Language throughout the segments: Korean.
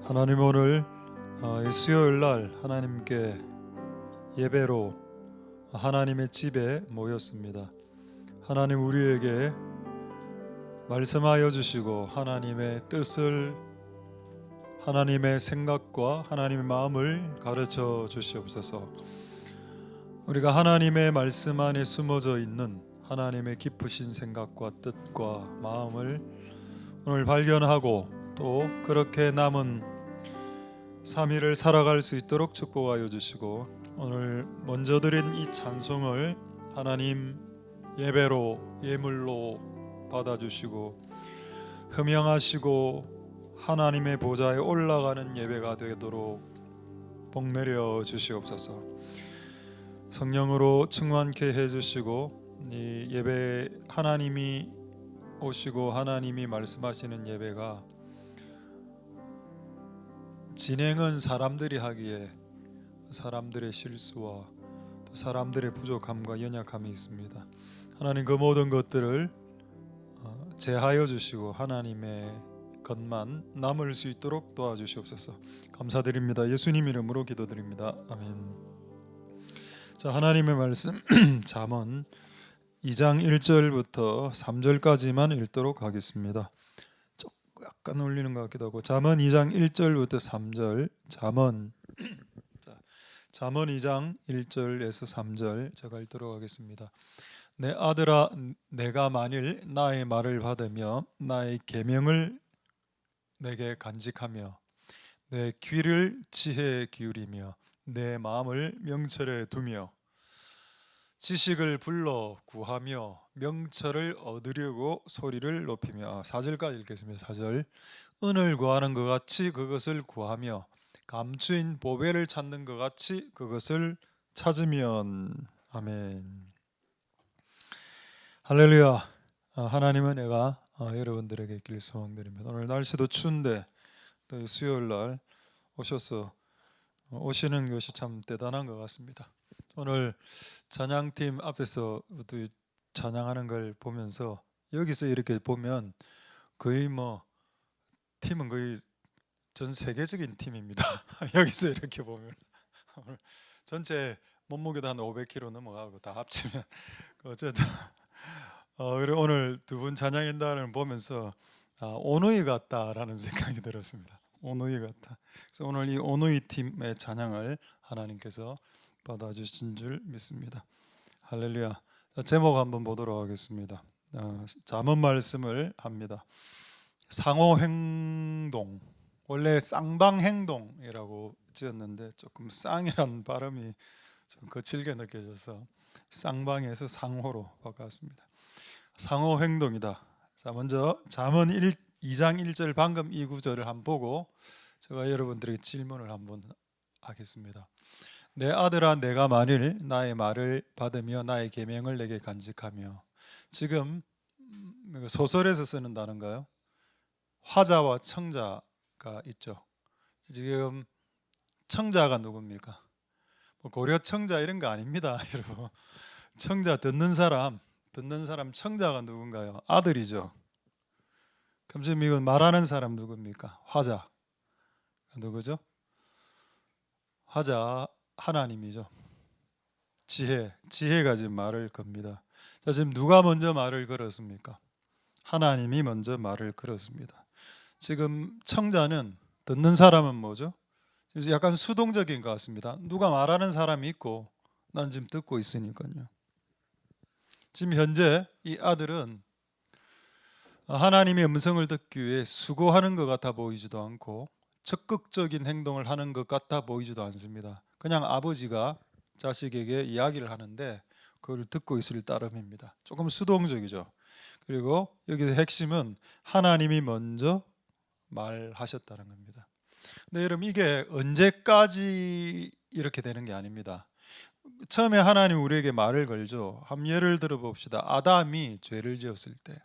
하나님, 오늘 수요일 날 하나님께 예배로 하나님의 집에 모였습니다. 하나님 우리에게 말씀하여 주시고 하나님의 뜻을, 하나님의 생각과 하나님의 마음을 가르쳐 주시옵소서. 우리가 하나님의 말씀 안에 숨어져 있는 하나님의 깊으신 생각과 뜻과 마음을 오늘 발견하고 또 그렇게 남은 3일을 살아갈 수 있도록 축복하여 주시고, 오늘 먼저 드린 이 찬송을 하나님 예배로, 예물로 받아주시고 흠양하시고 하나님의 보좌에 올라가는 예배가 되도록 복내려 주시옵소서. 성령으로 충만케 해주시고 이 예배, 하나님이 오시고 하나님이 말씀하시는 예배가 진행은 사람들이 하기에 사람들의 실수와 또 사람들의 부족함과 연약함이 있습니다. 하나님, 그 모든 것들을 제하여 주시고 하나님의 것만 남을 수 있도록 도와주시옵소서. 감사드립니다. 예수님 이름으로 기도드립니다. 아멘. 자, 하나님의 말씀 잠언 2장 1절부터 3절까지만 읽도록 하겠습니다. 약간 올리는 것 같기도 하고. 잠언 2장 1절부터 3절. 잠언 2장 1절에서 3절 제가 읽도록 하겠습니다. 내 아들아, 내가 만일 나의 말을 받으며 나의 계명을 내게 간직하며 내 귀를 지혜에 기울이며 내 마음을 명철에 두며 지식을 불러 구하며 명철을 얻으려고 소리를 높이며. 4절까지 읽겠습니다. 4절. 은을 구하는 것 같이 그것을 구하며 감추인 보배를 찾는 것 같이 그것을 찾으면. 아멘. 할렐루야. 하나님의 은혜가 여러분들에게 있기를 소망드립니다. 오늘 날씨도 추운데 또 수요일 날 오셔서 오시는 것이 참 대단한 것 같습니다. 오늘 찬양팀 앞에서 찬양하는 걸 보면서, 여기서 이렇게 보면 거의 팀은 거의 전 세계적인 팀입니다. 여기서 이렇게 보면 오늘 전체 몸무게도 한 500kg 넘어가고 다 합치면 어쨌든 그리고 오늘 두 분 찬양인단을 보면서 오누이 같다라는 생각이 들었습니다. 오누이 같다. 그래서 오늘 이 오누이 팀의 찬양을 하나님께서 받아주신 줄 믿습니다. 할렐루야. 제목 한번 보도록 하겠습니다. 잠언 말씀을 합니다. 상호행동, 원래 쌍방행동이라고 지었는데 조금 쌍이라는 발음이 좀 거칠게 느껴져서 쌍방에서 상호로 바꿨습니다. 상호행동이다. 자, 먼저 잠언 2장 1절 방금 이 구절을 한번 보고 제가 여러분들에게 질문을 한번 하겠습니다. 내 아들아, 내가 만일 나의 말을 받으며 나의 계명을 내게 간직하며. 지금 소설에서 쓰는 단어인가요? 화자와 청자가 있죠. 지금 청자가 누굽니까? 고려 청자 이런 거 아닙니다, 여러분. 청자, 듣는 사람 청자가 누군가요? 아들이죠. 그럼 지금 이건 말하는 사람 누굽니까? 화자. 누구죠? 화자 하나님이죠. 지혜가 지금 말을 겁니다. 자, 지금 누가 먼저 말을 걸었습니까? 하나님이 먼저 말을 걸었습니다. 지금 청자는, 듣는 사람은 뭐죠? 약간 수동적인 것 같습니다. 누가 말하는 사람이 있고 난 지금 듣고 있으니까요. 지금 현재 이 아들은 하나님의 음성을 듣기 위해 수고하는 것 같아 보이지도 않고 적극적인 행동을 하는 것 같아 보이지도 않습니다. 그냥 아버지가 자식에게 이야기를 하는데 그걸 듣고 있을 따름입니다. 조금 수동적이죠. 그리고 여기서 핵심은 하나님이 먼저 말하셨다는 겁니다. 근데 여러분, 이게 언제까지 이렇게 되는 게 아닙니다. 처음에 하나님 우리에게 말을 걸죠. 한번 예를 들어 봅시다. 아담이 죄를 지었을 때,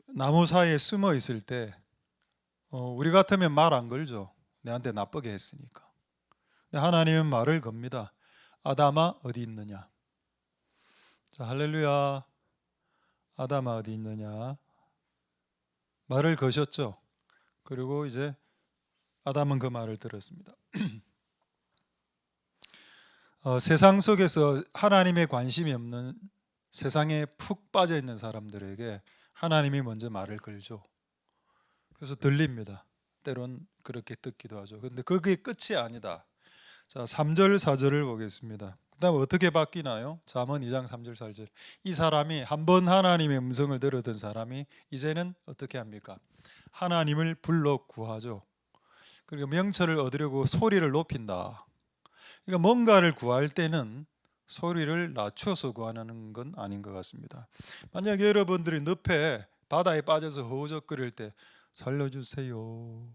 나무 사이에 숨어 있을 때 우리 같으면 말 안 걸죠. 내한테 나쁘게 했으니까. 근데 하나님은 말을 겁니다. 아담아, 어디 있느냐? 자, 할렐루야. 아담아, 어디 있느냐? 말을 거셨죠. 그리고 이제 아담은 그 말을 들었습니다. 세상 속에서 하나님의 관심이 없는 세상에 푹 빠져 있는 사람들에게 하나님이 먼저 말을 걸죠. 그래서 들립니다. 때론 그렇게 듣기도 하죠. 그런데 그게 끝이 아니다. 자, 3절 4절을 보겠습니다. 그다음 어떻게 바뀌나요? 잠언 2장 3절 4절. 이 사람이 한번 하나님의 음성을 들었던 사람이 이제는 어떻게 합니까? 하나님을 불러 구하죠. 그리고 명철을 얻으려고 소리를 높인다. 그러니까 뭔가를 구할 때는 소리를 낮춰서 구하는 건 아닌 것 같습니다. 만약 여러분들이 늪에 바다에 빠져서 허우적거릴 때 살려주세요,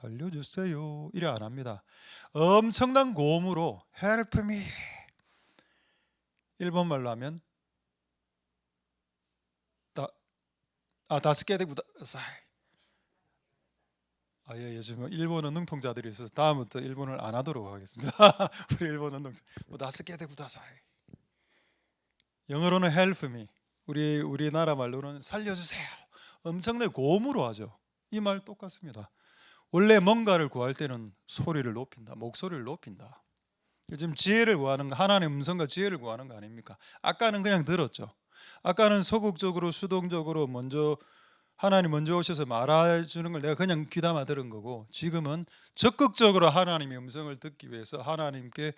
살려주세요 이래 안 합니다. 엄청난 고음으로 Help me. 일본 말로 하면 다스케데 구다사이. 예, 요즘 일본어 능통자들이 있어서 다음부터 일본을 안 하도록 하겠습니다. 우리 일본어 능통 다스케데 구다사이. 영어로는 help me. 우리나라 말로는 살려주세요. 엄청나게 고음으로 하죠. 이 말 똑같습니다. 원래 뭔가를 구할 때는 소리를 높인다. 목소리를 높인다. 지금 지혜를 구하는 거, 하나님의 음성과 지혜를 구하는 거 아닙니까? 아까는 그냥 들었죠. 아까는 소극적으로 수동적으로 먼저 하나님 먼저 오셔서 말해주는 걸 내가 그냥 귀담아 들은 거고, 지금은 적극적으로 하나님의 음성을 듣기 위해서 하나님께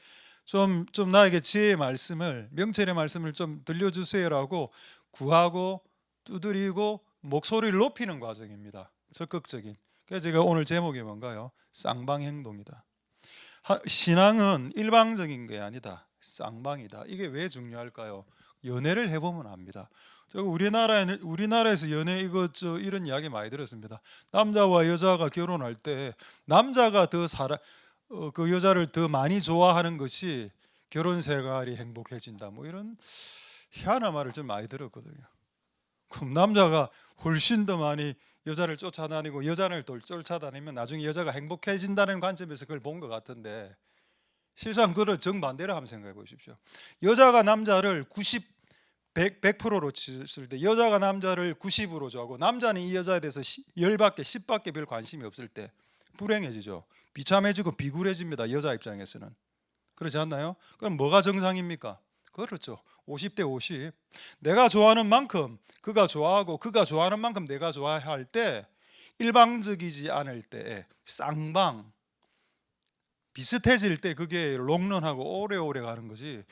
좀 나에게 지혜의 말씀을, 명철의 말씀을 좀 들려주세요라고 구하고 두드리고 목소리를 높이는 과정입니다. 적극적인. 그래서 제가 오늘 제목이 뭔가요? 쌍방행동이다. 신앙은 일방적인 게 아니다. 쌍방이다. 이게 왜 중요할까요? 연애를 해보면 압니다. 우리나라에서 연애 이런 이야기 많이 들었습니다. 남자와 여자가 결혼할 때 남자가 그 여자를 더 많이 좋아하는 것이 결혼 생활이 행복해진다. 뭐 이런 희한한 말을 좀 많이 들었거든요. 그럼 남자가 훨씬 더 많이 여자를 쫓아다니고 여자를 쫓아다니면 나중에 여자가 행복해진다는 관점에서 그걸 본 것 같은데, 실상 그걸 정반대로 한번 생각해 보십시오. 여자가 남자를 100%로 쳤을 때, 여자가 남자를 90으로 좋아하고 남자는 이 여자에 대해서 10밖에 별 관심이 없을 때 불행해지죠. 비참해지고 비굴해집니다. 여자 입장에서는. 그렇지 않나요? 그럼 뭐가 정상입니까? 그렇죠. 50대 50. 내가 좋아하는 만큼 그가 좋아하고 그가 좋아하는 만큼 내가 좋아할 때, 일방적이지 않을 때, 쌍방 비슷해질 때 그게 롱런하고 오래오래 가는 거지.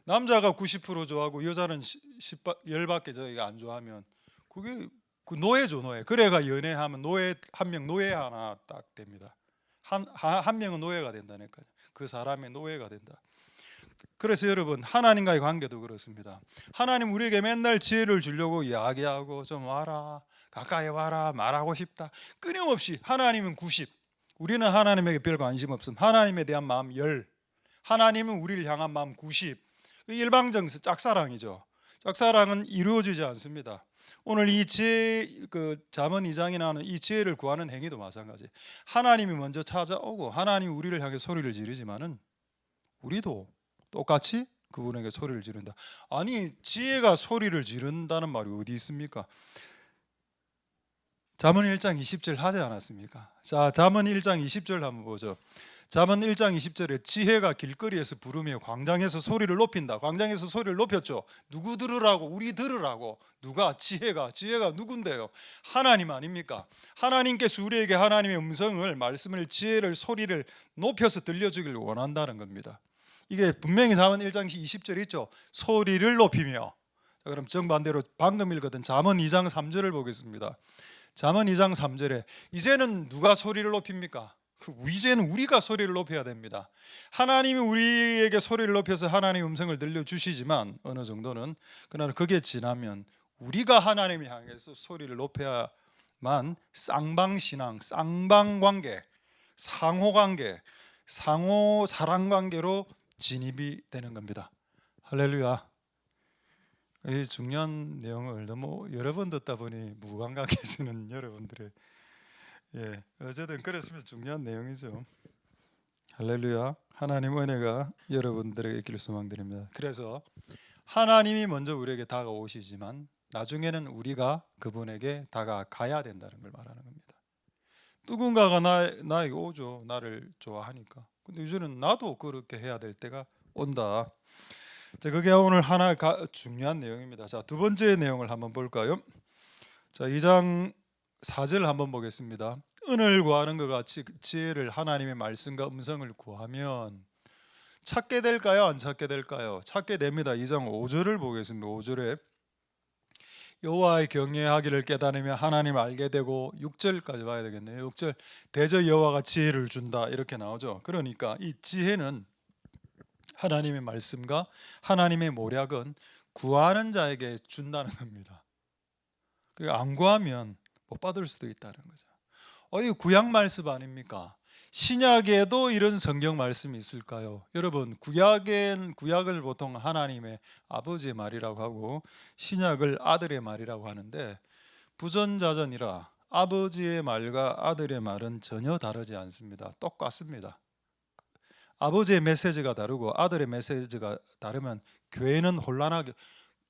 남자가 90% 좋아하고 여자는 10밖에 저희가 안 좋아하면 그게 그 노예죠, 노예. 그래가 연애하면 노예 한 명, 노예 하나 딱 됩니다. 한 명은 노예가 된다니까요. 그 사람의 노예가 된다. 그래서 여러분, 하나님과의 관계도 그렇습니다. 하나님 우리에게 맨날 지혜를 주려고 이야기하고 좀 와라, 가까이 와라, 말하고 싶다. 끊임없이 하나님은 90, 우리는 하나님에게 별 관심 없음. 하나님에 대한 마음 10, 하나님은 우리를 향한 마음 90. 일방적 짝사랑이죠. 짝사랑은 이루어지지 않습니다. 오늘 이 지혜, 잠언 2장에 나오는 이 지혜를 구하는 행위도 마찬가지. 하나님이 먼저 찾아오고 하나님 우리를 향해 소리를 지르지만은 우리도 똑같이 그분에게 소리를 지른다. 아니, 지혜가 소리를 지른다는 말이 어디 있습니까? 잠언 1장 20절 하지 않았습니까? 자, 잠언 1장 20절 한번 보죠. 잠언 1장 20절에 지혜가 길거리에서 부르며 광장에서 소리를 높인다. 광장에서 소리를 높였죠. 누구 들으라고? 우리 들으라고. 누가? 지혜가 누군데요? 하나님 아닙니까? 하나님께서 우리에게 하나님의 음성을, 말씀을, 지혜를, 소리를 높여서 들려주길 원한다는 겁니다. 이게 분명히 잠언 1장 20절 있죠. 소리를 높이며. 자, 그럼 정반대로 방금 읽었던 잠언 2장 3절을 보겠습니다. 잠언 2장 3절에 이제는 누가 소리를 높입니까? 이제는 우리가 소리를 높여야 됩니다. 하나님이 우리에게 소리를 높여서 하나님의 음성을 들려주시지만 어느 정도는, 그러나 그게 지나면 우리가 하나님을 향해서 소리를 높여야만 쌍방신앙, 쌍방관계, 상호관계, 상호 사랑관계로 진입이 되는 겁니다. 할렐루야. 이 중요한 내용을 너무 여러 번 듣다 보니 무감각해지는 여러분들의, 어쨌든 그랬으면 중요한 내용이죠. 할렐루야. 하나님 은혜가 여러분들에게 있기를 소망드립니다. 그래서 하나님이 먼저 우리에게 다가오시지만 나중에는 우리가 그분에게 다가가야 된다는 걸 말하는 겁니다. 누군가가 나에게 오죠. 나를 좋아하니까. 근데 이제는 나도 그렇게 해야 될 때가 온다. 자, 그게 오늘 하나 중요한 내용입니다. 자, 두 번째 내용을 한번 볼까요? 자, 2장 4절 한번 보겠습니다. 은을 구하는 것 같이 지혜를 하나님의 말씀과 음성을 구하면 찾게 될까요? 안 찾게 될까요? 찾게 됩니다. 2장 5절을 보겠습니다. 5절에 여호와의 경외하기를 깨달으며 하나님을 알게 되고, 6절까지 봐야 되겠네요. 6절 대저 여호와가 지혜를 준다 이렇게 나오죠. 그러니까 이 지혜는 하나님의 말씀과 하나님의 모략은 구하는 자에게 준다는 겁니다. 안 구하면 못 받을 수도 있다는 거죠. 이 구약 말씀 아닙니까? 신약에도 이런 성경 말씀이 있을까요? 여러분, 구약을 보통 하나님의 아버지의 말이라고 하고 신약을 아들의 말이라고 하는데, 부전자전이라 아버지의 말과 아들의 말은 전혀 다르지 않습니다. 똑같습니다. 아버지의 메시지가 다르고 아들의 메시지가 다르면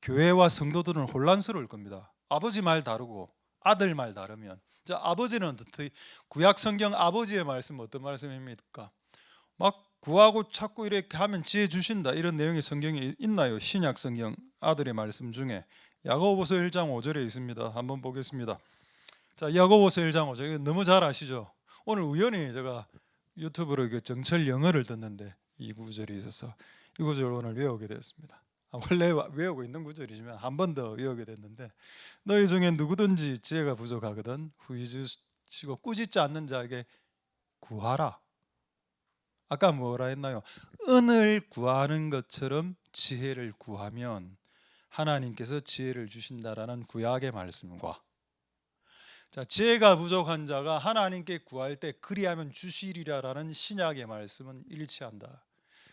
교회와 성도들은 혼란스러울 겁니다. 아버지 말 다르고 아들 말 다르면, 아버지는 구약 성경 아버지의 말씀 어떤 말씀입니까? 막 구하고 찾고 이렇게 하면 지혜 주신다 이런 내용이 성경에 있나요? 신약 성경 아들의 말씀 중에 야고보서 1장 5절에 있습니다. 한번 보겠습니다. 자, 야고보서 1장 5절 너무 잘 아시죠? 오늘 우연히 제가 유튜브로 정철 영어를 듣는데 이 구절이 있어서 이 구절을 오늘 외우게 되었습니다. 원래 외우고 있는 구절이지만 한 번 더 외우게 됐는데, 너희 중에 누구든지 지혜가 부족하거든 후이주시고 꾸짖지 않는 자에게 구하라. 아까 뭐라 했나요? 은을 구하는 것처럼 지혜를 구하면 하나님께서 지혜를 주신다라는 구약의 말씀과, 자, 지혜가 부족한 자가 하나님께 구할 때 그리하면 주시리라라는 신약의 말씀은 일치한다.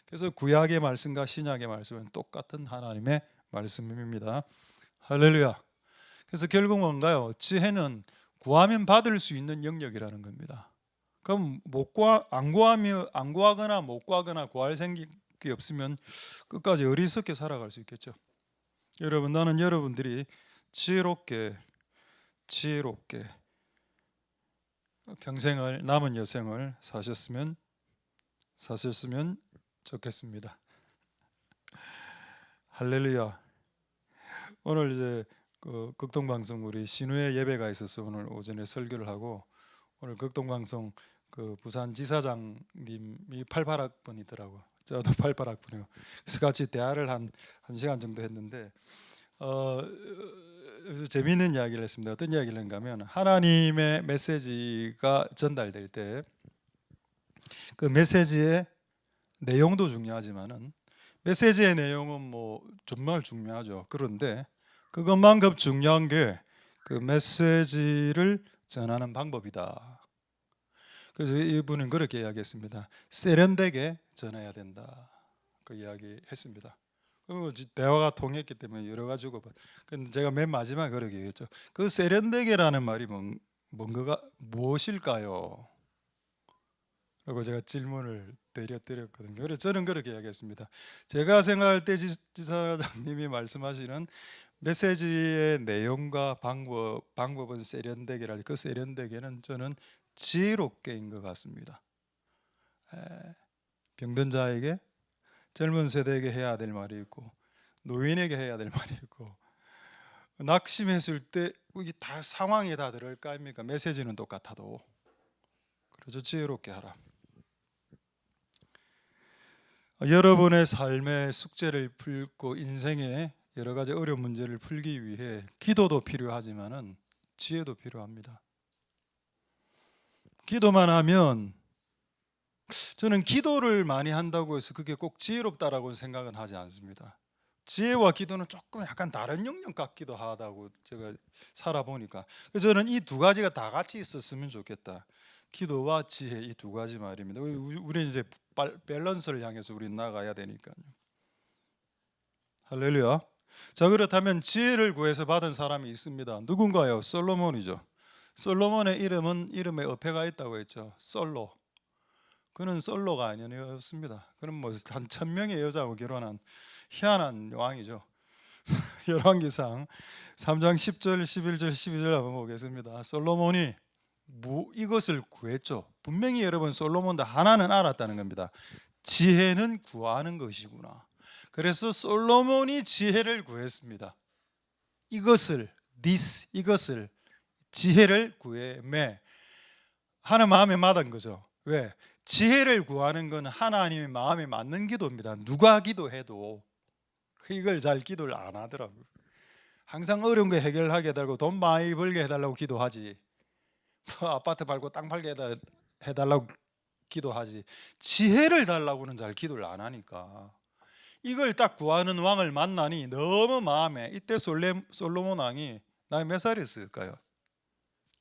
그래서 구약의 말씀과 신약의 말씀은 똑같은 하나님의 말씀입니다. 할렐루야. 그래서 결국 뭔가요? 지혜는 구하면 받을 수 있는 영역이라는 겁니다. 그럼 안 구하거나 못 구하거나 구할 생각이 없으면 끝까지 어리석게 살아갈 수 있겠죠. 여러분, 나는 여러분들이 지혜롭게 평생을, 남은 여생을 사셨으면 좋겠습니다. 할렐루야. 오늘 이제 극동방송 우리 신우의 예배가 있어서 오늘 오전에 설교를 하고, 오늘 극동방송 부산 지사장님이 88학번이더라고. 저도 88학번이고. 그래서 같이 대화를 한 시간 정도 했는데 재미있는 이야기를 했습니다. 어떤 이야기를 했는가 하면, 하나님의 메시지가 전달될 때 그 메시지의 내용도 중요하지만은, 메시지의 내용은 뭐 정말 중요하죠. 그런데 그것만큼 중요한 게 그 메시지를 전하는 방법이다. 그래서 이분은 그렇게 이야기했습니다. 세련되게 전해야 된다. 그 이야기했습니다. 대화가 통했기 때문에 여러 가지 주고, 근데 제가 맨 마지막에 그렇게 얘기했죠. 그 세련되게라는 말이 무엇일까요? 라고 제가 질문을 드렸거든요. 그래서 저는 그렇게 이야기했습니다. 제가 생각할 때 지사장님이 말씀하시는 메시지의 내용과 방법은 세련되게라, 그 세련되게는 저는 지혜롭게인 것 같습니다. 병든 자에게, 젊은 세대에게 해야 될 말이 있고, 노인에게 해야 될 말이 있고, 낙심했을 때 이게 다 상황에 다 들어갈 거 아닙니까? 메시지는 똑같아도. 그래서 지혜롭게 하라. 여러분의 삶의 숙제를 풀고 인생의 여러 가지 어려운 문제를 풀기 위해 기도도 필요하지만은 지혜도 필요합니다. 기도만 하면, 저는 기도를 많이 한다고 해서 그게 꼭 지혜롭다라고 생각은 하지 않습니다. 지혜와 기도는 조금 약간 다른 영역 같기도 하다고 제가 살아보니까, 그래서 저는 이 두 가지가 다 같이 있었으면 좋겠다. 기도와 지혜, 이 두 가지 말입니다. 우리 이제 밸런스를 향해서 우리 나가야 되니까요. 할렐루야. 자, 그렇다면 지혜를 구해서 받은 사람이 있습니다. 누군가요? 솔로몬이죠. 솔로몬의 이름에 어폐가 있다고 했죠. 솔로. 그는 솔로가 아니었습니다. 그는 뭐 한 1000명의 여자하고 결혼한 희한한 왕이죠. 열왕기상 3장 10절, 11절, 12절 한번 보겠습니다. 솔로몬이 이것을 구했죠. 분명히 여러분 솔로몬도 하나는 알았다는 겁니다. 지혜는 구하는 것이구나. 그래서 솔로몬이 지혜를 구했습니다. 이것을 지혜를 구해매 하는 마음에 맞은 거죠. 왜? 지혜를 구하는 건 하나님의 마음에 맞는 기도입니다. 누가 기도해도 이걸 잘 기도를 안 하더라고요. 항상 어려운 거 해결하게 해달라고 돈 많이 벌게 해달라고 기도하지, 아파트 팔고 땅 팔게 해달라고 기도하지, 지혜를 달라고는 잘 기도를 안 하니까 이걸 딱 구하는 왕을 만나니 너무 마음에, 이때 솔로몬 왕이 나이 몇 살이었을까요?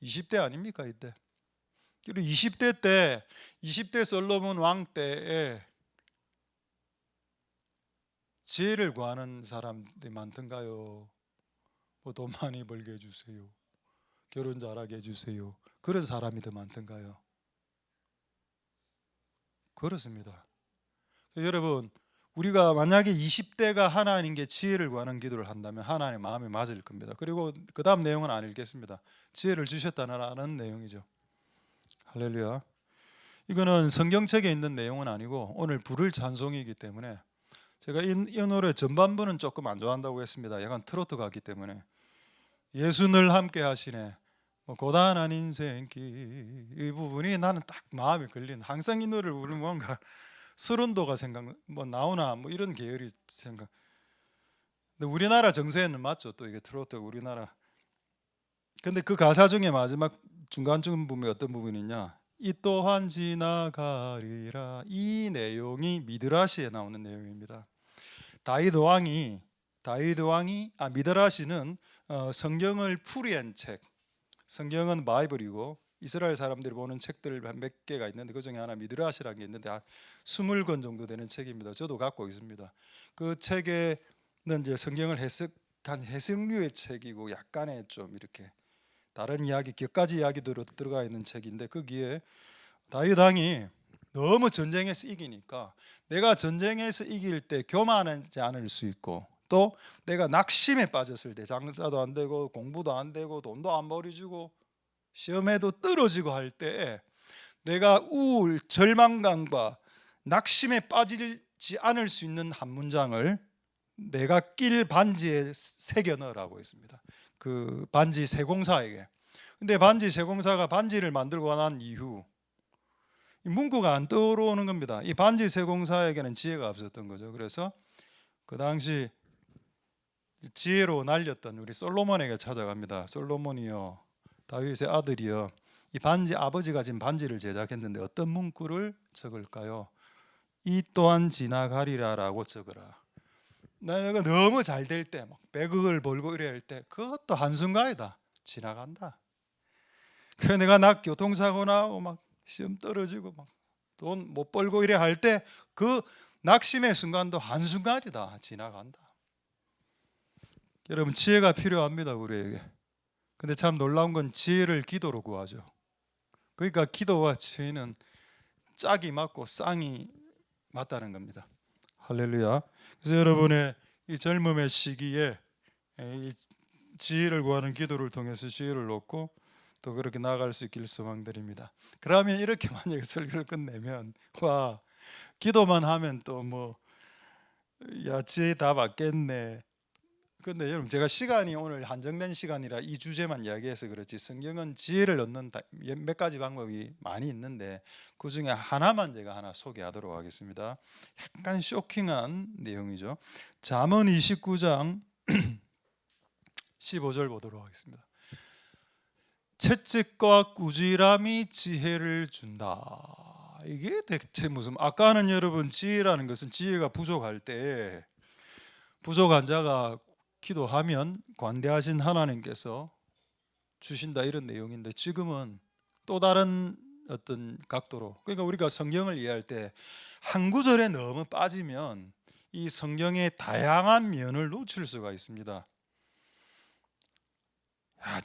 20대 아닙니까 이때? 그리고 20대 솔로몬 왕 때에 지혜를 구하는 사람들이 많던가요? 뭐 돈 많이 벌게 해주세요, 결혼 잘하게 해주세요, 그런 사람이 더 많던가요? 그렇습니다. 여러분, 우리가 만약에 20대가 하나님께 지혜를 구하는 기도를 한다면 하나님 마음에 맞을 겁니다. 그리고 그 다음 내용은 안 읽겠습니다. 지혜를 주셨다는 내용이죠. 할렐루야. 이거는 성경책에 있는 내용은 아니고 오늘 부를 찬송이기 때문에 제가 이 노래 전반부는 조금 안 좋아한다고 했습니다. 약간 트로트 같기 때문에. 예수 늘 함께 하시네, 뭐 고단한 인생길, 이 부분이 나는 딱 마음에 걸린, 항상 이 노래를 부르면 뭔가 서른도가 뭐 나오나 뭐 이런 계열이 생각. 근데 우리나라 정서에는 맞죠. 또 이게 트로트 우리나라. 근데 그 가사 중에 마지막 중간쯤 부분이 어떤 부분이냐? 이 또한 지나가리라. 이 내용이 미드라시에 나오는 내용입니다. 다윗 왕이 미드라시는 성경을 풀이한 책. 성경은 바이블이고 이스라엘 사람들이 보는 책들 몇 개가 있는데 그 중에 하나 미드라시라는 게 있는데 한 20권 정도 되는 책입니다. 저도 갖고 있습니다. 그 책에는 이제 성경을 해석한 해석류의 책이고 약간의 좀 이렇게 다른 이야기, 격가지 이야기들로 들어가 있는 책인데, 거기에 다윗 왕이 너무 전쟁에서 이기니까 내가 전쟁에서 이길 때 교만하지 않을 수 있고, 또 내가 낙심에 빠졌을 때 장사도 안 되고 공부도 안 되고 돈도 안 벌어주고 시험에도 떨어지고 할 때 내가 우울, 절망감과 낙심에 빠지지 않을 수 있는 한 문장을 내가 낄 반지에 새겨 넣으라고 했습니다. 그 반지 세공사에게. 근데 반지 세공사가 반지를 만들고 난 이후 이 문구가 안 떠오르는 겁니다. 이 반지 세공사에게는 지혜가 없었던 거죠. 그래서 그 당시 지혜로 날렸던 우리 솔로몬에게 찾아갑니다. 솔로몬이요, 다윗의 아들이요, 이 반지, 아버지가 지금 반지를 제작했는데 어떤 문구를 적을까요? 이 또한 지나가리라라고 적으라. 내가 너무 잘 될 때, 막 100억을 벌고 이래야 할 때, 그것도 한순간이다, 지나간다. 그래서 내가 교통사고 나고 막 시험 떨어지고 막 돈 못 벌고 이래 할 때 그 낙심의 순간도 한순간이다, 지나간다. 여러분, 지혜가 필요합니다, 우리에게. 근데 참 놀라운 건 지혜를 기도로 구하죠. 그러니까 기도와 지혜는 짝이 맞고 쌍이 맞다는 겁니다. 할렐루야. 그래서 여러분의 이 젊음의 시기에 이 지혜를 구하는 기도를 통해서 지혜를 얻고 또 그렇게 나아갈 수 있기를 소망드립니다. 그러면 이렇게 만약에 설교를 끝내면, 와, 기도만 하면 또 뭐 야, 지혜 다 받겠네. 근데 여러분, 제가 시간이 오늘 한정된 시간이라 이 주제만 이야기해서 그렇지 성경은 지혜를 얻는 몇 가지 방법이 많이 있는데 그 중에 하나만 제가 하나 소개하도록 하겠습니다. 약간 쇼킹한 내용이죠. 잠언 29장 15절 보도록 하겠습니다. 채찍과 꾸지람이 지혜를 준다. 이게 대체 무슨, 아까는 여러분 지혜라는 것은 지혜가 부족할 때 부족한 자가 기도하면 관대하신 하나님께서 주신다, 이런 내용인데, 지금은 또 다른 어떤 각도로, 그러니까 우리가 성경을 이해할 때 한 구절에 너무 빠지면 이 성경의 다양한 면을 놓칠 수가 있습니다.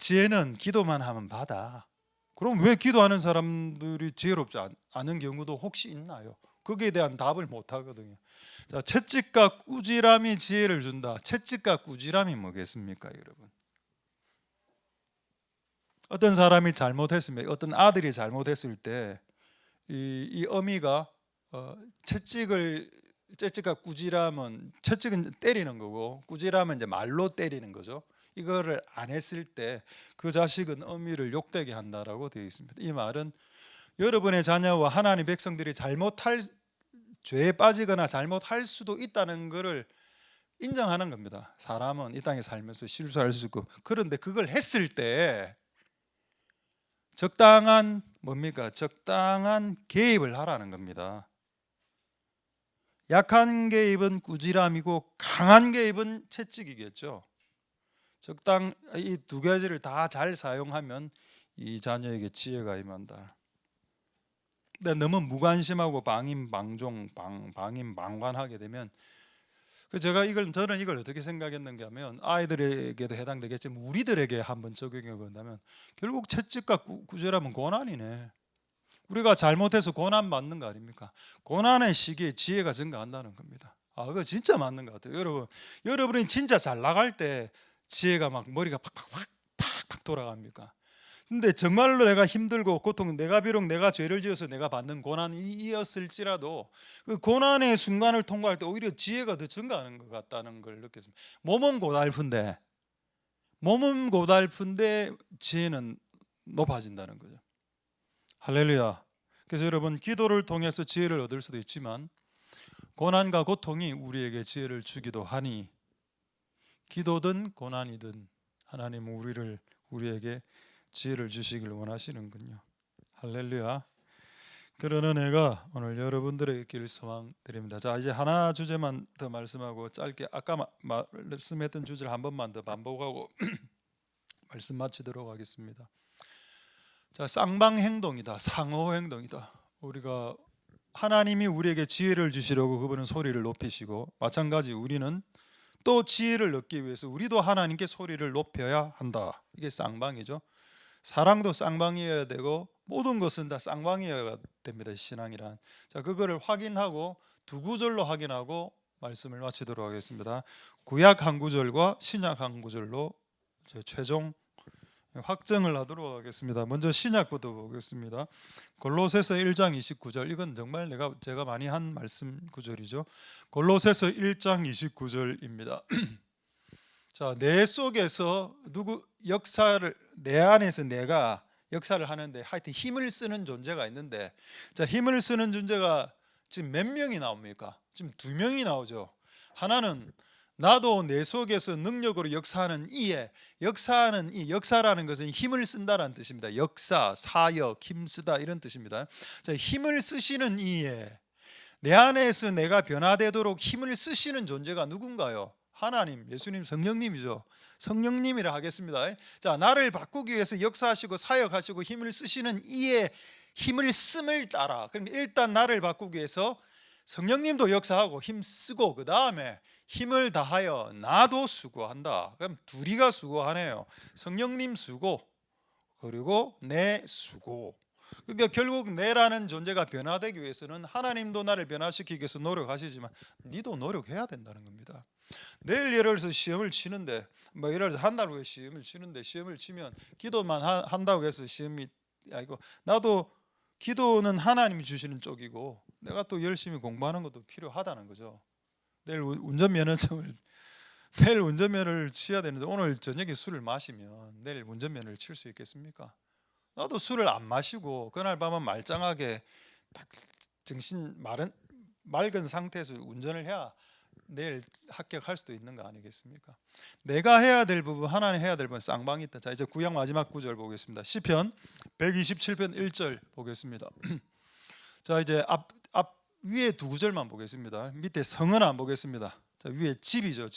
지혜는 기도만 하면 받아. 그럼 왜 기도하는 사람들이 지혜롭지 않은 경우도 혹시 있나요? 거기에 대한 답을 못 하거든요. 자, 채찍과 꾸지람이 지혜를 준다. 채찍과 꾸지람이 뭐겠습니까, 여러분? 어떤 사람이 잘못했으면, 어떤 아들이 잘못했을 때 이 어미가 채찍가 꾸지람은, 채찍은 때리는 거고 꾸지람은 이제 말로 때리는 거죠. 이거를 안 했을 때 그 자식은 어미를 욕되게 한다라고 되어 있습니다. 이 말은 여러분의 자녀와 하나님 백성들이 잘못할, 죄에 빠지거나 잘못할 수도 있다는 것을 인정하는 겁니다. 사람은 이 땅에 살면서 실수할 수 있고, 그런데 그걸 했을 때 적당한 뭡니까? 적당한 개입을 하라는 겁니다. 약한 개입은 꾸지람이고 강한 개입은 채찍이겠죠. 적당, 이 두 가지를 다 잘 사용하면 이 자녀에게 지혜가 임한다. 근데 너무 무관심하고 방임방관하게 되면, 저는 이걸 어떻게 생각했는가 하면, 아이들에게도 해당되겠지만 우리들에게 한번 적용해 본다면 결국 채찍과 꾸지람은 고난이네. 우리가 잘못해서 고난 받는 거 아닙니까? 고난의 시기에 지혜가 증가한다는 겁니다. 그거 진짜 맞는 것 같아요. 여러분이 진짜 잘 나갈 때 지혜가 막 머리가 팍팍 돌아갑니까? 근데 정말로 내가 힘들고 고통, 비록 내가 죄를 지어서 내가 받는 고난이었을지라도 그 고난의 순간을 통과할 때 오히려 지혜가 더 증가하는 것 같다는 걸 느꼈습니다. 몸은 고달픈데 지혜는 높아진다는 거죠. 할렐루야. 그래서 여러분, 기도를 통해서 지혜를 얻을 수도 있지만 고난과 고통이 우리에게 지혜를 주기도 하니, 기도든 고난이든 하나님은 우리에게 지혜를 주시길 원하시는군요. 할렐루야. 그런 은혜가 오늘 여러분들에게 있기를 소망드립니다. 자, 이제 하나 주제만 더 말씀하고 짧게 아까 말씀했던 주제를 한 번만 더 반복하고 말씀 마치도록 하겠습니다. 자, 쌍방행동이다. 상호행동이다. 우리가 하나님이 우리에게 지혜를 주시려고 그분은 소리를 높이시고, 마찬가지 우리는 또 지혜를 얻기 위해서 우리도 하나님께 소리를 높여야 한다. 이게 쌍방이죠. 사랑도 쌍방이어야 되고 모든 것은 다 쌍방이어야 됩니다. 신앙이란. 자, 그거를 확인하고 두 구절로 확인하고 말씀을 마치도록 하겠습니다. 구약 한 구절과 신약 한 구절로 최종 확정을 하도록 하겠습니다. 먼저 신약부터 보겠습니다. 골로새서 1장 29절. 이건 정말 제가 많이 한 말씀 구절이죠. 골로새서 1장 29절입니다. 자, 내 속에서 내 안에서 내가 역사를 하는데, 하여튼 힘을 쓰는 존재가 있는데, 자, 힘을 쓰는 존재가 지금 몇 명이 나옵니까? 지금 두 명이 나오죠. 하나는 나도 내 속에서 능력으로 역사하는 이에, 역사라는 것은 힘을 쓴다라는 뜻입니다. 역사, 사역, 힘쓰다 이런 뜻입니다. 자, 힘을 쓰시는 이에, 내 안에서 내가 변화되도록 힘을 쓰시는 존재가 누군가요? 하나님, 예수님, 성령님이죠. 성령님이라 하겠습니다. 자, 나를 바꾸기 위해서 역사하시고 사역하시고 힘을 쓰시는 이에 힘을 씀을 따라. 그러니까 일단 나를 바꾸기 위해서 성령님도 역사하고 힘쓰고, 그 다음에 힘을 다하여 나도 수고한다. 그럼 둘이가 수고하네요. 성령님 수고, 그리고 내 수고. 그러니까 결국 내라는 존재가 변화되기 위해서는 하나님도 나를 변화시키기 위해서 노력하시지만 니도 노력해야 된다는 겁니다. 내일 예를 들어서 시험을 치는데, 예를 들어서 한 달 후에 시험을 치는데, 시험을 치면 기도만 한다고 해서 시험이 아니고, 나도 기도는 하나님이 주시는 쪽이고 내가 또 열심히 공부하는 것도 필요하다는 거죠. 내일 운전면허를 치야 되는데 오늘 저녁에 술을 마시면 내일 운전면허를 칠 수 있겠습니까? 나도 술을 안 마시고 그날 밤은 말짱하게 딱 정신 맑은 상태에서 운전을 해야 내일 합격할 수도 있는 거 아니겠습니까? 내가 해야 될 부분, 하나님 해야 될 부분 쌍방이 있다. 자, 이제 구약 마지막 구절 보겠습니다. 시편 127편 1절 보겠습니다. 자, 이제 앞 위에 두 구절만 보겠습니다. 밑에 성은 안 보겠습니다. 자, 위에 집이죠.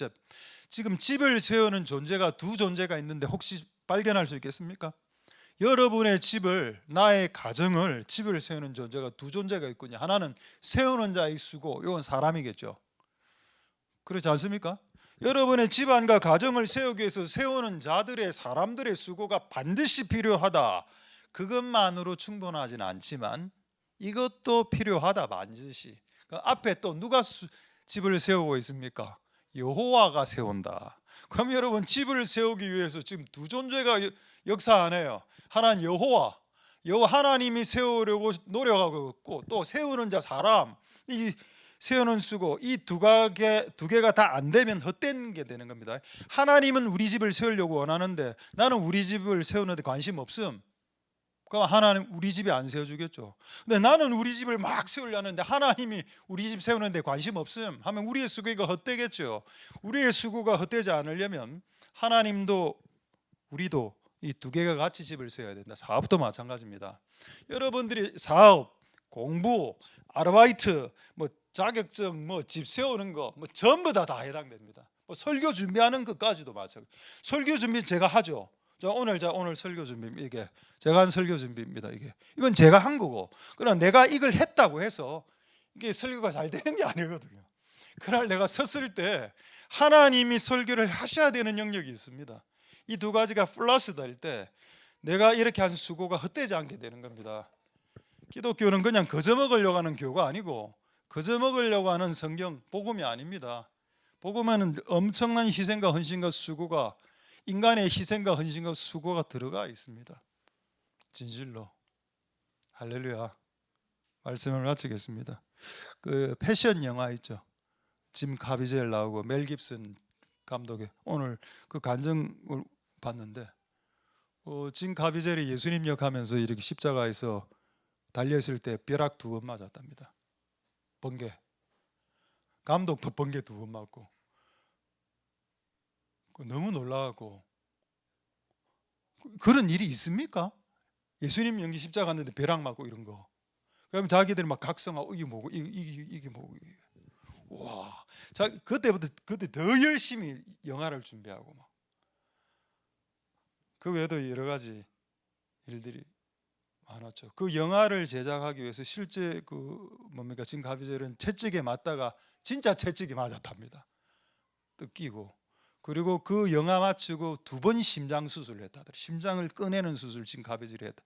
지금 집을 세우는 존재가 두 존재가 있는데 혹시 발견할 수 있겠습니까? 여러분의 나의 가정을, 집을 세우는 존재가 두 존재가 있군요. 하나는 세우는 자의 수고, 이건 사람이겠죠. 그렇지 않습니까? 여러분의 집안과 가정을 세우기 위해서 세우는 사람들의 수고가 반드시 필요하다. 그것만으로 충분하지는 않지만 이것도 필요하다, 반드시. 앞에 또 누가 집을 세우고 있습니까? 여호와가 세운다. 그럼 여러분, 집을 세우기 위해서 지금 두 존재가 역사 안 해요. 하나님 여호와 하나님이 세우려고 노력하고 있고, 또 세우는 자 사람, 이 세우는 수고, 이 두 개가 다 안 되면 헛된 게 되는 겁니다. 하나님은 우리 집을 세우려고 원하는데 나는 우리 집을 세우는데 관심 없음. 그럼 하나님 우리 집에 안 세워주겠죠. 근데 나는 우리 집을 막 세우려는데 하나님이 우리 집 세우는데 관심 없음 하면 우리의 수고가 헛되겠죠. 우리의 수고가 헛되지 않으려면 하나님도 우리도 이 두 개가 같이 집을 세워야 된다. 사업도 마찬가지입니다. 여러분들이 사업, 공부, 아르바이트, 뭐 자격증, 뭐 집 세우는 거, 뭐 전부 다 해당됩니다. 뭐 설교 준비하는 것까지도 마찬가지. 설교 준비 제가 하죠. 오늘 설교 준비, 이게 제가 한 설교 준비입니다. 이건 제가 한 거고, 그러나 내가 이걸 했다고 해서 이게 설교가 잘 되는 게 아니거든요. 그날 내가 섰을 때 하나님이 설교를 하셔야 되는 영역이 있습니다. 이 두 가지가 플러스 될 때 내가 이렇게 한 수고가 헛되지 않게 되는 겁니다. 기독교는 그냥 거저 먹으려고 하는 교가 아니고 거저 먹으려고 하는 성경 복음이 아닙니다. 복음에는 엄청난 희생과 헌신과 수고가, 인간의 희생과 헌신과 수고가 들어가 있습니다. 진실로. 할렐루야. 말씀을 마치겠습니다. 그 패션 영화 있죠. 짐 카비젤 나오고 멜 깁슨 감독의, 오늘 그 간증을 봤는데 짐 카비젤이 예수님 역하면서 이렇게 십자가에서 달려있을 때 벼락 2번 맞았답니다. 번개. 감독도 번개 2번 맞고 너무 놀라고, 그런 일이 있습니까? 예수님 연기 십자가 갔는데 벼락 맞고 이런 거. 그럼 자기들이 막 각성하고 이게 뭐고 이게 뭐고. 와, 자 그때 더 열심히 영화를 준비하고 막. 그 외에도 여러 가지 일들이 많았죠. 그 영화를 제작하기 위해서 실제 짐 카비젤은 채찍에 맞다가 진짜 채찍이 맞았답니다. 뜯기고. 그리고 그 영화 마치고 2번 심장 수술을 했다더라. 심장을 꺼내는 수술 짐 카비젤이 했다.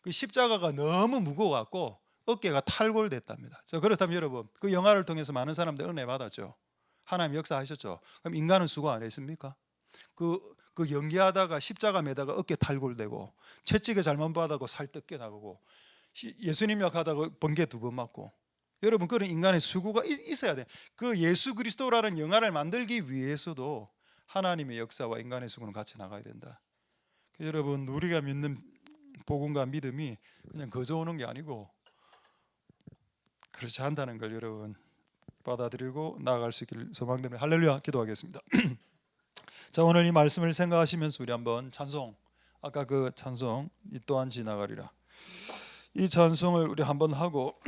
그 십자가가 너무 무거워갖고 어깨가 탈골됐답니다. 그렇다면 여러분, 그 영화를 통해서 많은 사람들 은혜 받았죠. 하나님 역사하셨죠. 그럼 인간은 수고 안 했습니까? 그 연기하다가 십자가 매다가 어깨 탈골되고, 채찍에 잘못 받아고 살 뜯겨 나가고, 예수님 역하다가 번개 2번 맞고, 여러분 그런 인간의 수고가 있어야 돼. 그 예수 그리스도라는 영화를 만들기 위해서도 하나님의 역사와 인간의 수고는 같이 나가야 된다. 여러분, 우리가 믿는 복음과 믿음이 그냥 거저 오는 게 아니고 그렇지 않다는 걸 여러분 받아들이고 나아갈 수 있기를 소망됩니다. 할렐루야. 기도하겠습니다. 자, 오늘 이 말씀을 생각하시면서 우리 한번 찬송, 아까 그 찬송 이 또한 지나가리라, 이 찬송을 우리 한번 하고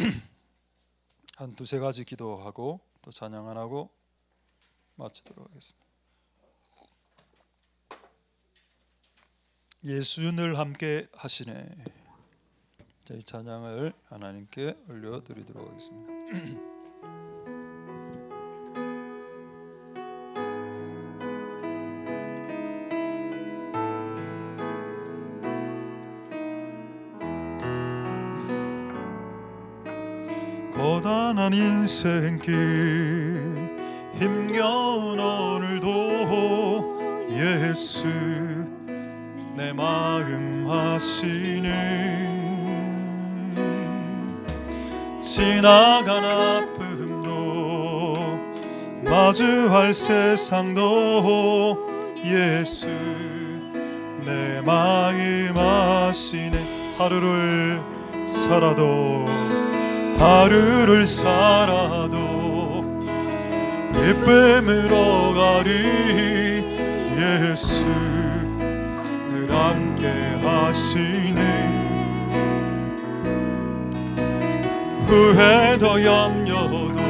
한 2-3가지 기도하고 또 찬양 안 하고 마치도록 하겠습니다. 예수 늘 함께 하시네. 자, 이 찬양을 하나님께 올려드리도록 하겠습니다. 고단한 인생길 힘겨운 오늘도 예수 내 마음 하시네. 지나간 아픔도 마주할 세상도 예수 내 마음 하시네. 하루를 살아도 기쁨으로 가리 예수 늘 함께 하시네. 후회도 염려도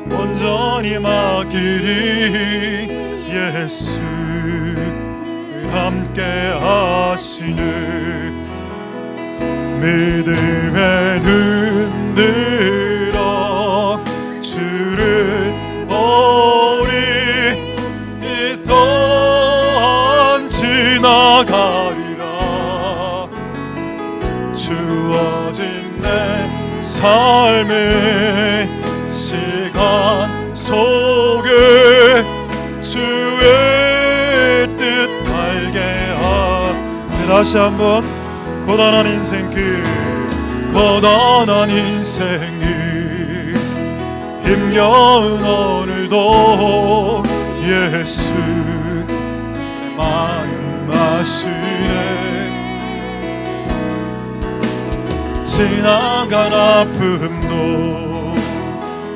온전히 맡기리 예수 늘 함께 하시네. 믿음에 눈 들어 주를 보리 이 또한 지나가리라. 주어진 내 삶의 시간 속에 주의 뜻 알게 다시 한번 고단한 인생길, 고단한 인생길 힘겨운 오늘도 예수 내 마음 아시네. 지나간 아픔도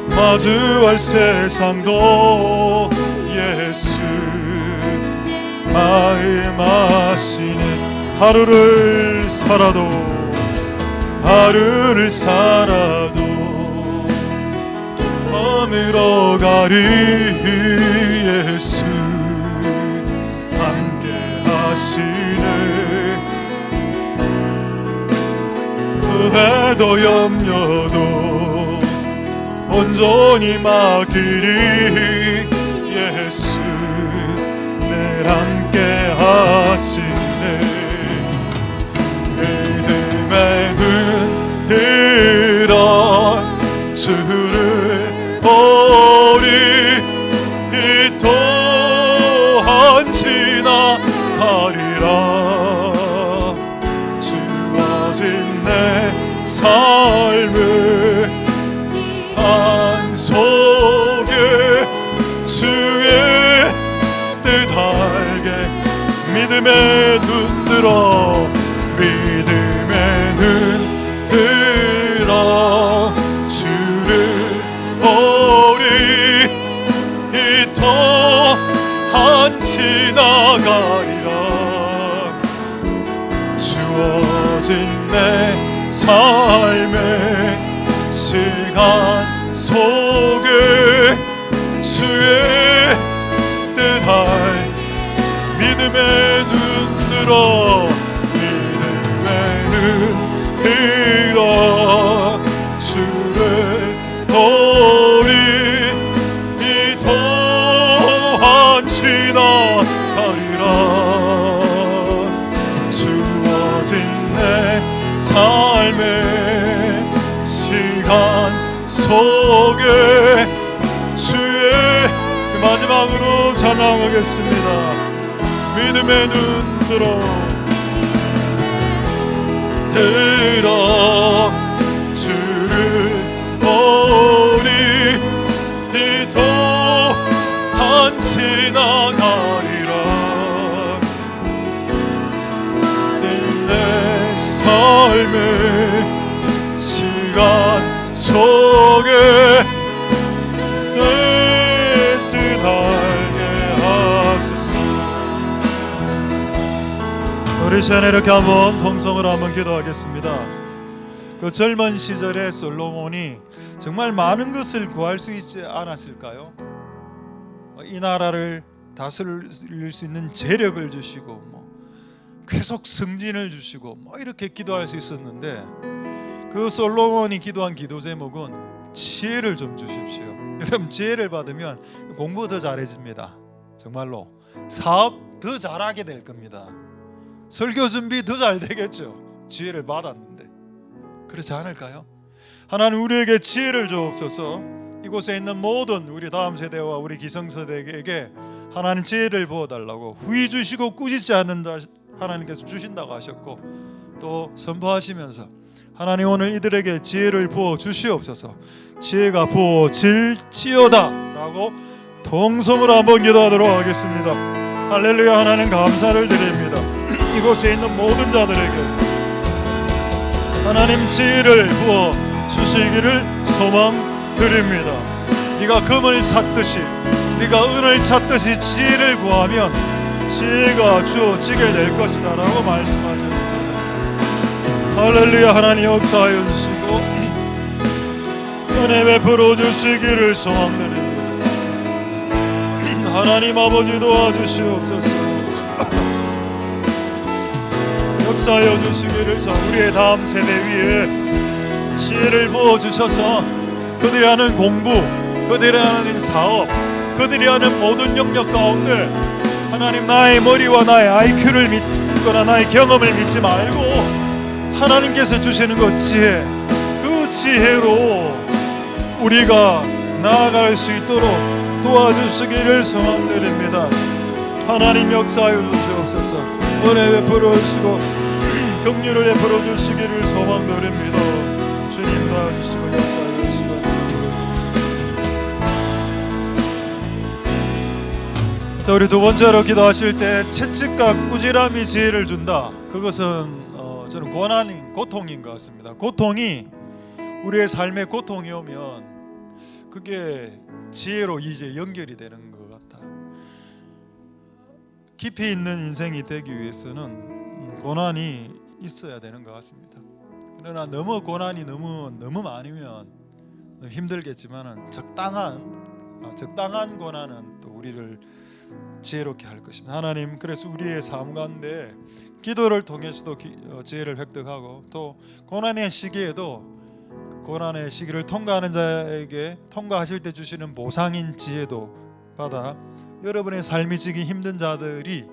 마주할 세상도 예수 마음 아시네. 하루를 살아도 어느러 가리 예수 함께 하시네. 후회도 염려도 온전히 맡기리 예수 늘 함께 하시네. 믿음의 눈 들어 주를 보리 이 또한 지나가리라. 주어진 내 삶을 안 속에 주의 뜻 알게 믿음의 눈 들어 믿음의 눈 들어 주를 보리 이 또한 지나가리라. 주어진 내 삶의 시간 속에 주의 뜻 알 믿음의 눈 들어 들어 주를 보리 이 또한 지나가리라. 주어진 내 삶의 시간 속에 주의 마지막으로 찬양하겠습니다. 믿음의 눈 들어 주를 보리 이 또한 지나가리라. 내 삶의 시간 속에 내 뜻 알게 하소서. 우리 시간에 이렇게 한번 통성을 한번 기도하겠습니다. 그 젊은 시절에 솔로몬이 정말 많은 것을 구할 수 있지 않았을까요? 이 나라를 다스릴 수 있는 재력을 주시고 계속 승진을 주시고 이렇게 기도할 수 있었는데 그 솔로몬이 기도한 기도 제목은 지혜를 좀 주십시오. 여러분 지혜를 받으면 공부 더 잘해집니다. 정말로 사업 더 잘하게 될 겁니다. 설교 준비 더 잘 되겠죠. 지혜를 받았는데 그렇지 않을까요? 하나님 우리에게 지혜를 주옵소서. 이곳에 있는 모든 우리 다음 세대와 우리 기성세대에게 하나님 지혜를 부어달라고 후이 주시고 꾸짖지 않는 자 하나님께서 주신다고 하셨고 또 선포하시면서 하나님 오늘 이들에게 지혜를 부어 주시옵소서. 지혜가 부어질지어다 라고 통성으로 한번 기도하도록 하겠습니다. 할렐루야. 하나님 감사를 드립니다. 이곳에 있는 모든 자들에게 하나님 지혜를 부어 주시기를 소망드립니다. 네가 금을 찾듯이 네가 은을 찾듯이 지혜를 구하면 지혜가 주어지게 될 것이다 라고 말씀하셨습니다. 할렐루야. 하나님 역사하여 주시고 은혜 베풀어 주시기를 소망드립니다. 하나님 아버지 도와주시옵소서. 역사하여 주시기를 우리의 다음 세대 위에 지혜를 부어주셔서 그들이 하는 공부, 그들이 하는 사업, 그들이 하는 모든 영역 가운데 하나님 나의 머리와 나의 IQ를 믿거나 나의 경험을 믿지 말고 하나님께서 주시는 것 지혜, 그 지혜로 우리가 나아갈 수 있도록 도와주시기를 소망드립니다. 하나님 역사하여 주시옵소서. 은혜 베풀어 주시고 긍휼을 베풀어 주시기를 소망드립니다. 주님 도와주시고 역사해 주시고. 자, 우리 두 번째로 기도하실 때 채찍과 꾸지람이 지혜를 준다. 그것은 저는 고난인 고통인 것 같습니다. 고통이 우리의 삶에 고통이 오면 그게 지혜로 이제 연결이 되는 것 같아. 깊이 있는 인생이 되기 위해서는 고난이 있어야 되는 것 같습니다. 그러나 너무 고난이 너무 많으면 힘들겠지만은 적당한 고난은 또 우리를 지혜롭게 할 것입니다. 하나님, 그래서 우리의 삶 가운데 기도를 통해서도 지혜를 획득하고 또 고난의 시기에도 고난의 시기를 통과하는 자에게 통과하실 때 주시는 보상인 지혜도 받아 여러분의 삶이 지기 힘든 자들이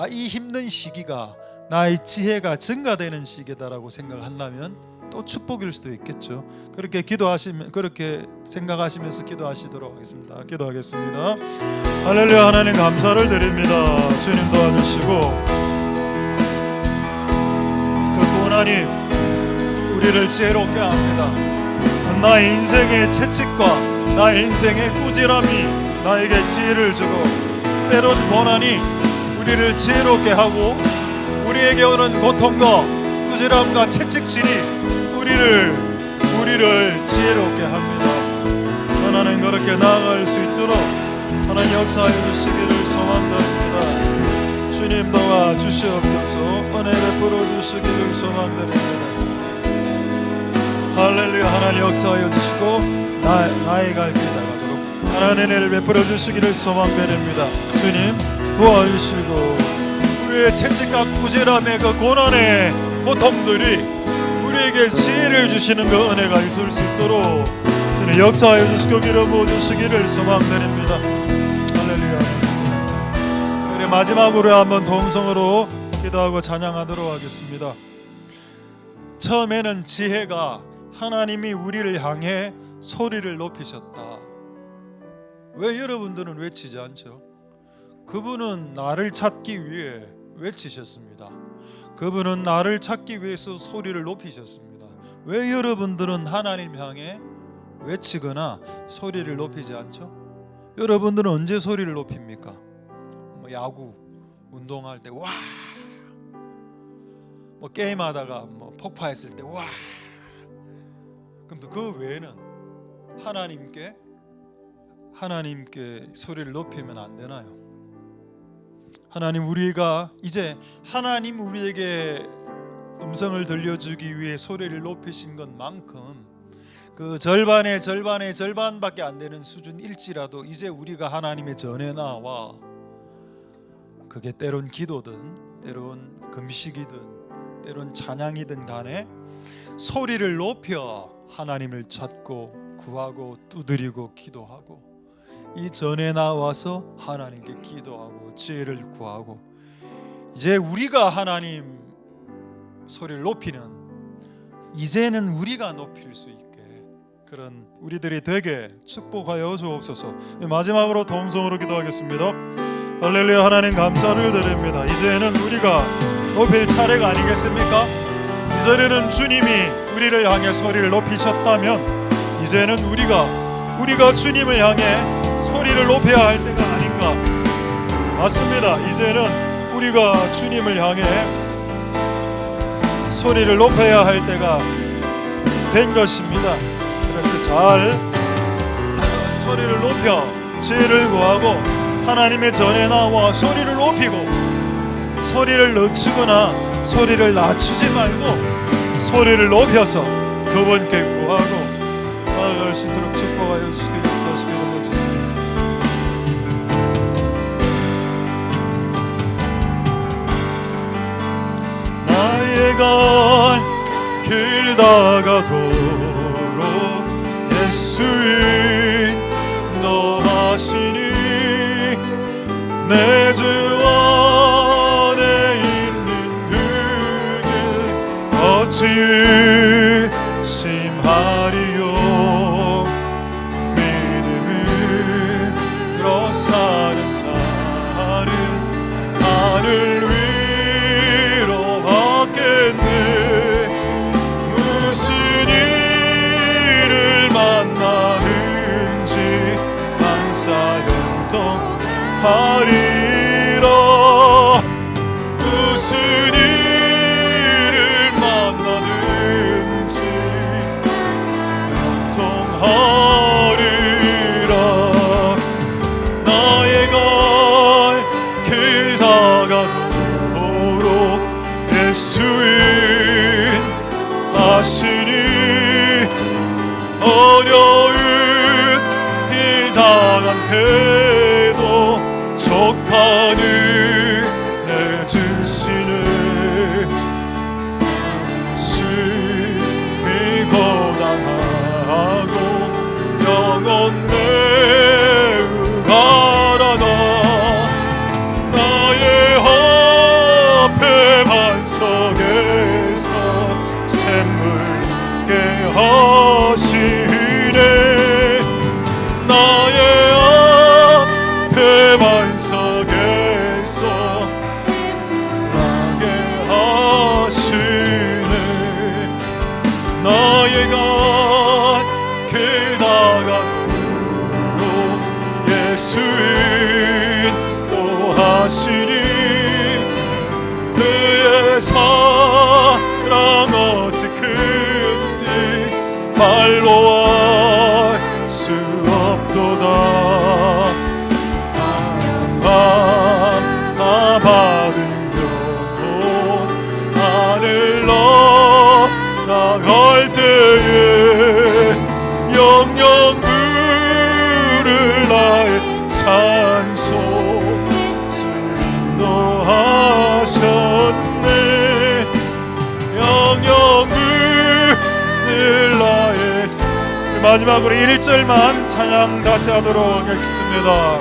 이 힘든 시기가 나의 지혜가 증가되는 시기다라고 생각한다면 또 축복일 수도 있겠죠. 그렇게 생각하시면서 기도하시도록 하겠습니다. 기도하겠습니다. 할렐루야. 하나님 감사를 드립니다. 주님 도와주시고 그 고난이 우리를 지혜롭게 합니다. 나의 인생의 채찍과 나의 인생의 꾸지람이 나에게 지혜를 주고 때론 고난이 우리를 지혜롭게 하고 우리에게 오는 고통과 꾸지람과 채찍질이 우리를 지혜롭게 합니다. 하나님, 그렇게 나아갈 수 있도록 하나님 역사해 주시기를 소망드립니다. 주님 도와주시옵소서. 은혜 베풀어 주시기를 소망드립니다. 할렐루야. 하나님 역사하여 주시고 나의 갈 길 나가도록 하나님 은혜를 베풀어 주시기를 소망드립니다. 주님 도와주시고 우리의 채찍과 꾸지람의 그 고난의 고통들이 우리에게 지혜를 주시는 그 은혜가 있을 수 있도록 주님 역사하여 주시고 기름 부어 주시기를 소망드립니다. 할렐루야. 우리 마지막으로 한번 동성으로 기도하고 찬양하도록 하겠습니다. 처음에는 지혜가 하나님이 우리를 향해 소리를 높이셨다. 왜 여러분들은 외치지 않죠? 그분은 나를 찾기 위해 외치셨습니다. 그분은 나를 찾기 위해서 소리를 높이셨습니다. 왜 여러분들은 하나님 향해 외치거나 소리를 높이지 않죠? 여러분들은 언제 소리를 높입니까? 야구 운동할 때 와, 게임하다가 폭파했을 때 와. 그럼 그 외에는 하나님께 소리를 높이면 안 되나요? 하나님, 우리가 이제 하나님 우리에게 음성을 들려주기 위해 소리를 높이신 것만큼 그 절반밖에 안 되는 수준일지라도 이제 우리가 하나님의 전에 나와 그게 때론 기도든 때론 금식이든 때론 찬양이든 간에 소리를 높여 하나님을 찾고 구하고 두드리고 기도하고 이 전에 나와서 하나님께 기도하고 지혜를 구하고 이제 우리가 하나님 소리를 높이는 이제는 우리가 높일 수 있게 그런 우리들이 되게 축복하여 주옵소서. 마지막으로 동성으로 기도하겠습니다. 할렐루야. 하나님 감사를 드립니다. 이제는 우리가 높일 차례가 아니겠습니까? 이전에는 주님이 우리를 향해 소리를 높이셨다면 이제는 우리가 주님을 향해 소리를 높여야 할 때가 아닌가. 맞습니다. 이제는 우리가 주님을 향해 소리를 높여야 할 때가 된 것입니다. 그래서 잘 소리를 높여 지혜를 구하고 하나님의 전에 나와 소리를 높이고 소리를 늦추거나 소리를 낮추지 말고 소리를 높여서 그분께 구하고 나아갈 수 있도록 축복하여 주시길 역사하시기를 나의 갈 길 다가도록 예수인 너하시니 내 주 안에 있는 그는 어찌 의심하리요. 믿음으로 사는 자는 하늘 하리라. 나의 갈 길 다가도록 예수인 하시니 어려운 길 당한 때도 족한 은혜 주시네. 심히 고단하고 영혼 매우 가라나. 나의 앞에 반석에서 샘물게 하시네. 나의 앞에 반석에서 나게 하시네. 나의 갈 길 다가도록 예수인 또 하시니 그의 사랑 어찌 큰지 말로 알 수 없도다. 나 받은 영혼 하늘 날아갈 때에 영영 부를 나의 찬송 인도하셨네. 영영 부를 나의. 마지막으로 1절만 찬양 다시 하도록 하겠습니다.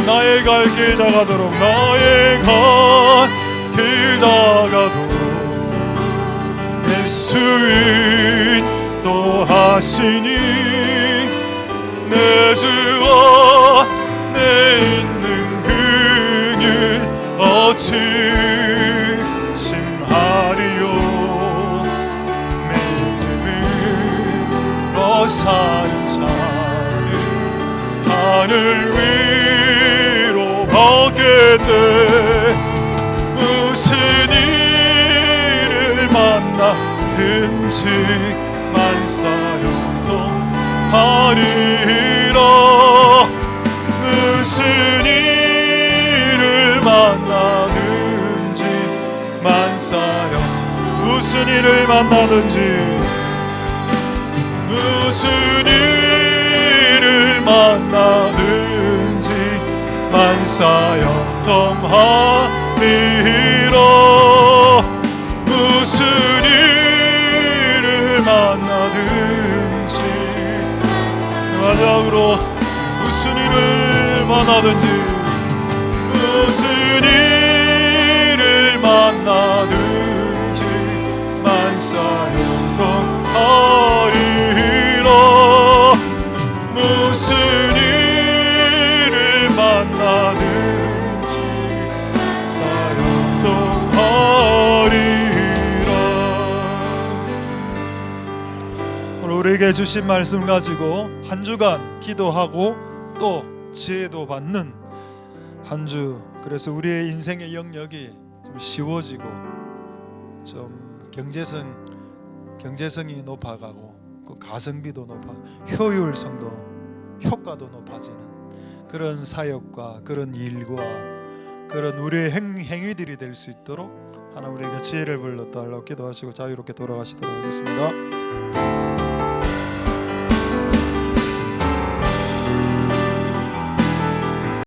나의 갈 길 다가도록 나의 갈 길 다가도록 예수인 또 하시니 내 주와 내 있는 그늘 어찌 심하리요. 믿음으로 사는 자를 하늘 위로 받게 돼. 무슨 일을 만나든지 만사형통하리라. 무슨 일을 만나든지 만사형. 무슨 일을 만나든지 무슨 일을 만나든지 만사형통하리라. 무슨 일을 만나든지. 마지막으로 무슨 일을 만나든지 무슨 일을 만나든지 만사형통하리라. 무슨 일을 만나든지 사형통하리라. 오늘 우리에게 주신 말씀 가지고 한 주간 기도하고 또 지혜도 받는 한 주. 그래서 우리의 인생의 영역이 좀 쉬워지고 좀 경제성이 높아가고 그 가성비도 높아 효율성도 효과도 높아지는 그런 사역과 그런 일과 그런 우리의 행위들이 될 수 있도록 하나님 우리에게 지혜를 불러달라고 기도하시고 자유롭게 돌아가시도록 하겠습니다.